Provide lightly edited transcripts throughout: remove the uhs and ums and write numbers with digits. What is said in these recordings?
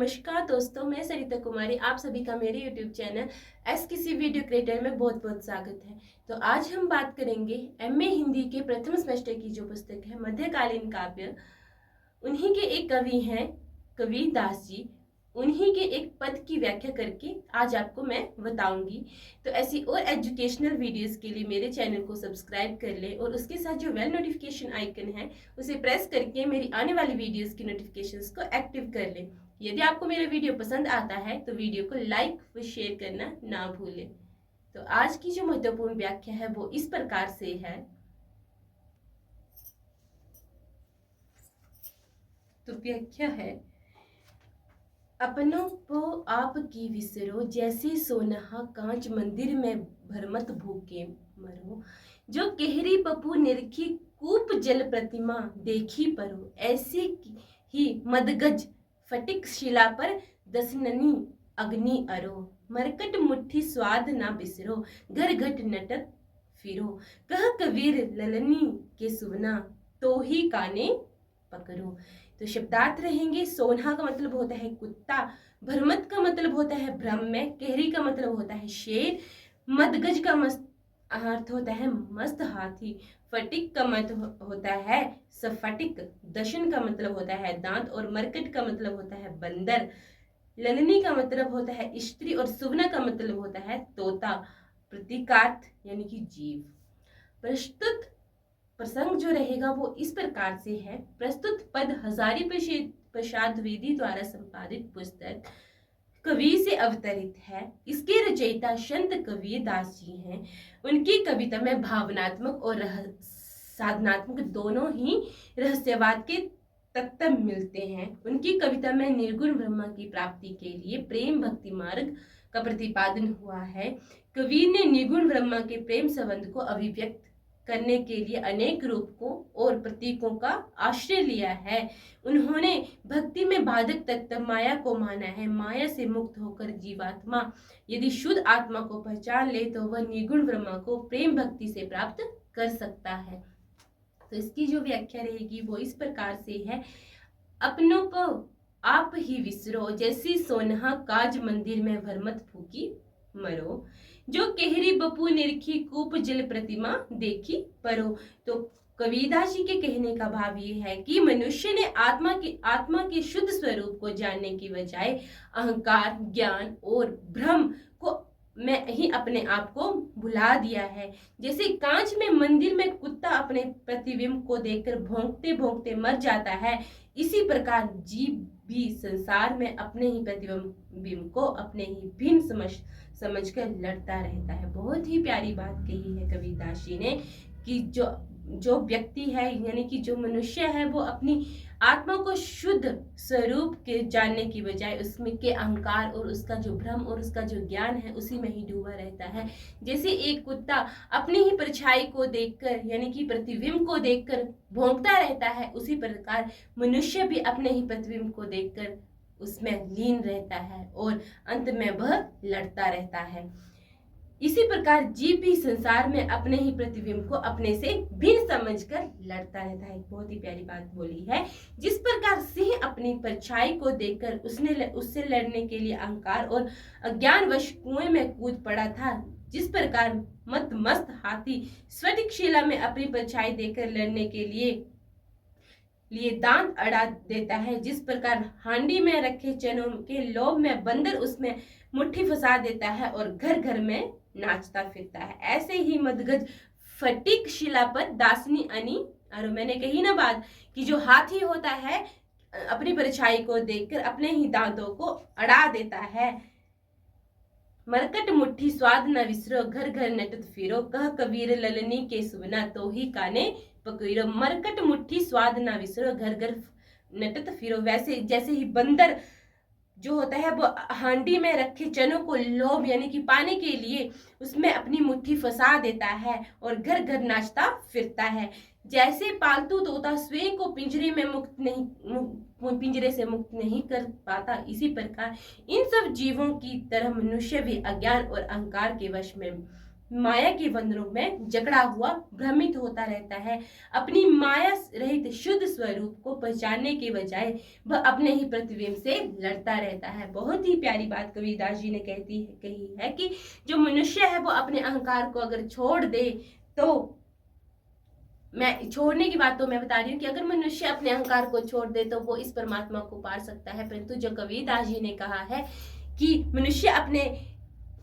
नमस्कार दोस्तों, मैं सरिता कुमारी। आप सभी का मेरे YouTube चैनल एस किसी वीडियो क्रिएटर में बहुत बहुत स्वागत है। तो आज हम बात करेंगे एमए हिंदी के प्रथम सेमेस्टर की जो पुस्तक है मध्यकालीन काव्य, उन्हीं के एक कवि हैं कबीर दास जी। उन्हीं के एक पद की व्याख्या करके आज आपको मैं बताऊंगी। तो ऐसी और एजुकेशनल वीडियोस के लिए मेरे चैनल को सब्सक्राइब कर लें और उसके साथ जो बेल नोटिफिकेशन आइकन है उसे प्रेस करके मेरी आने वाली वीडियोस की नोटिफिकेशंस को एक्टिव कर लें। यदि आपको मेरा वीडियो पसंद आता है तो वीडियो को लाइक व शेयर करना ना भूलें। तो आज की जो महत्वपूर्ण व्याख्या है वो इस प्रकार से है। तो व्याख्या है, अपनों को आप की विसरो, जैसे सोनहा कांच मंदिर में भरमत भूखे मरो। जो केहरी पप्पू निरखी कूप जल प्रतिमा देखी परो। ऐसे ही मदगज फटिक शिला पर दसननी अग्नि अरो। मरकट मुट्ठी स्वाद ना बिसरो, घर घट नटत फिरो। कह कबीर ललनी के सुवना, तो ही काने पकड़ो। तो शब्दार्थ रहेंगे। सोन्हा का मतलब होता है कुत्ता, भरमत का मतलब होता है भ्रम में, केहरी का मतलब होता है शेर, मदगज का अर्थ होता है मस्त हाथी, फटिक का मतलब होता है सफटिक, दशन का मतलब होता है दांत और मरकट का मतलब होता है बंदर, ललनी का मतलब होता है स्त्री और सुवना का मतलब होता है तोता, प्रतीकार्थ यानी कि जीव। प्रस्तुत प्रसंग जो रहेगा वो इस प्रकार से है। प्रस्तुत पद हजारी प्रसाद द्विवेदी द्वारा संपादित पुस्तक कवि से अवतरित है। इसके रचयिता संत कबीर दास जी हैं। उनकी कविता में भावनात्मक और साधनात्मक दोनों ही रहस्यवाद के तत्व मिलते हैं। उनकी कविता में निर्गुण ब्रह्म की प्राप्ति के लिए प्रेम भक्ति मार्ग का प्रतिपादन हुआ है। कबीर ने निर्गुण ब्रह्म के प्रेम संबंध को अभिव्यक्त करने के लिए अनेक रूपों और प्रतीकों का आश्रय लिया है। उन्होंने भक्ति में बाधक तत्व माया को माना है। माया से मुक्त होकर जीवात्मा यदि शुद्ध आत्मा को पहचान ले तो वह निर्गुण ब्रह्म को प्रेम भक्ति से प्राप्त कर सकता है। तो इसकी जो व्याख्या रहेगी वो इस प्रकार से है। अपनों को आप ही विसरो, जैसी सोनहा काज मंदिर में भरमत फूकी मरो। जो केहरी बपू निरखी कूप जल प्रतिमा देखी परो। तो कबीरदास जी के कहने का भाव ये है कि मनुष्य ने आत्मा के शुद्ध स्वरूप को जानने की बजाय अहंकार, ज्ञान और भ्रम को में ही अपने आप को भुला दिया है। जैसे कांच में मंदिर में कुत्ता अपने प्रतिबिंब को देखकर भौंकते भौंकते मर जाता है, इसी प्रकार जीव भी संसार में अपने ही प्रतिबिंब को अपने ही भिन्न समझकर लड़ता रहता है। बहुत ही प्यारी बात कही है कबीरदास जी ने कि जो व्यक्ति है यानी कि जो मनुष्य है वो अपनी आत्मा को शुद्ध स्वरूप के जानने की बजाय उसमें के अहंकार और उसका जो भ्रम और उसका जो ज्ञान है उसी में ही डूबा रहता है। जैसे एक कुत्ता अपनी ही परछाई को देखकर यानी कि प्रतिबिंब को देखकर भौंकता रहता है, उसी प्रकार मनुष्य भी अपने ही प्रतिबिंब को देखकर उसमें लीन रहता है और अंत में वह लड़ता रहता है। इसी प्रकार जीव भी संसार में अपने ही प्रतिबिंब को अपने से भिन्न समझकर लड़ता रहता है। बहुत ही प्यारी बात बोली है। जिस प्रकार सिंह अपनी परछाई को देखकर उससे लड़ने के लिए अहंकार और अज्ञानवश कुएं में कूद पड़ा था, जिस प्रकार मस्त हाथी स्फटिक शिला में अपनी परछाई देखकर लड़ने के लिए दांत अड़ा देता है, जिस प्रकार हांडी में रखे चनों के लोभ में बंदर उसमें मुट्ठी फंसा देता है और घर घर में नाचता फिरता है, ऐसे ही मदगज फटिक शिला पर दासनी अनी। और मैंने कही ना बात कि जो हाथी होता है अपनी परछाई को देखकर अपने ही दांतों को अड़ा देता है। मरकट मुट्ठी स्वाद न विसरो, घर घर नटत फिरो। कह कबीर ललनी के सुवना, तो ही काने पकड़ो। मरकट मुट्ठी स्वाद न विसरो, घर घर नटत फिरो। वैसे जैसे ही बंदर जो होता है वो हांडी में रखे चनों को लोभ यानी कि पाने के लिए उसमें अपनी मुट्ठी फंसा देता है और घर घर नाचता फिरता है। जैसे पालतू तोता स्वयं को पिंजरे से मुक्त नहीं कर पाता, इसी प्रकार इन सब जीवों की तरह मनुष्य भी अज्ञान और अहंकार के वश में माया के बंधनों में जकड़ा हुआ भ्रमित होता रहता है। अपनी माया रहित शुद्ध स्वरूप को पहचानने के बजाय वह अपने ही प्रतिबिंब से लड़ता रहता है। बहुत ही प्यारी बात कबीरदास जी ने कही है कि जो मनुष्य है वो अपने अहंकार को अगर छोड़ दे, तो मैं छोड़ने की बात तो मैं बता रही हूँ कि अगर मनुष्य अपने अहंकार को छोड़ दे तो वो इस परमात्मा को पा सकता है। परंतु जो कबीरदास जी ने कहा है कि मनुष्य अपने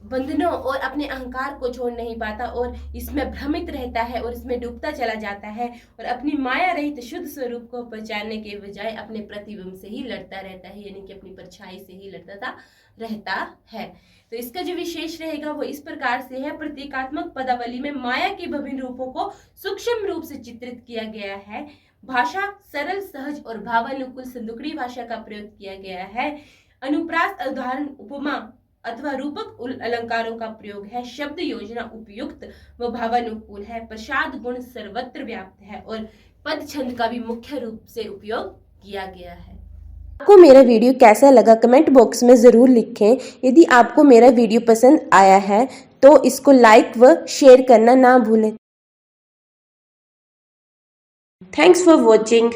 बंधनों और अपने अहंकार को छोड़ नहीं पाता और इसमें भ्रमित रहता है और इसमें डूबता चला जाता है और अपनी माया रहित शुद्ध स्वरूप को पहचानने के बजाय अपने प्रतिबिंब से ही लड़ता रहता है, यानी कि अपनी परछाई से ही लड़ता रहता है। तो इसका जो विशेष रहेगा वो इस प्रकार से है। प्रतीकात्मक पदावली में माया के विभिन्न रूपों को सूक्ष्म रूप से चित्रित किया गया है। भाषा सरल, सहज और भावानुकूल संदुकड़ी भाषा का प्रयोग किया गया है। अनुप्रास, उदाहरण, उपमा अथवा रूपक अलंकारों का प्रयोग है। शब्द योजना उपयुक्त व भावानुकूल है। प्रसाद गुण सर्वत्र व्याप्त है और पद छंद का भी मुख्य रूप से उपयोग किया गया है। आपको मेरा वीडियो कैसा लगा कमेंट बॉक्स में ज़रूर लिखें। यदि आपको मेरा वीडियो पसंद आया है तो इसको लाइक व शेयर करना ना भूलें। Thanks for watching.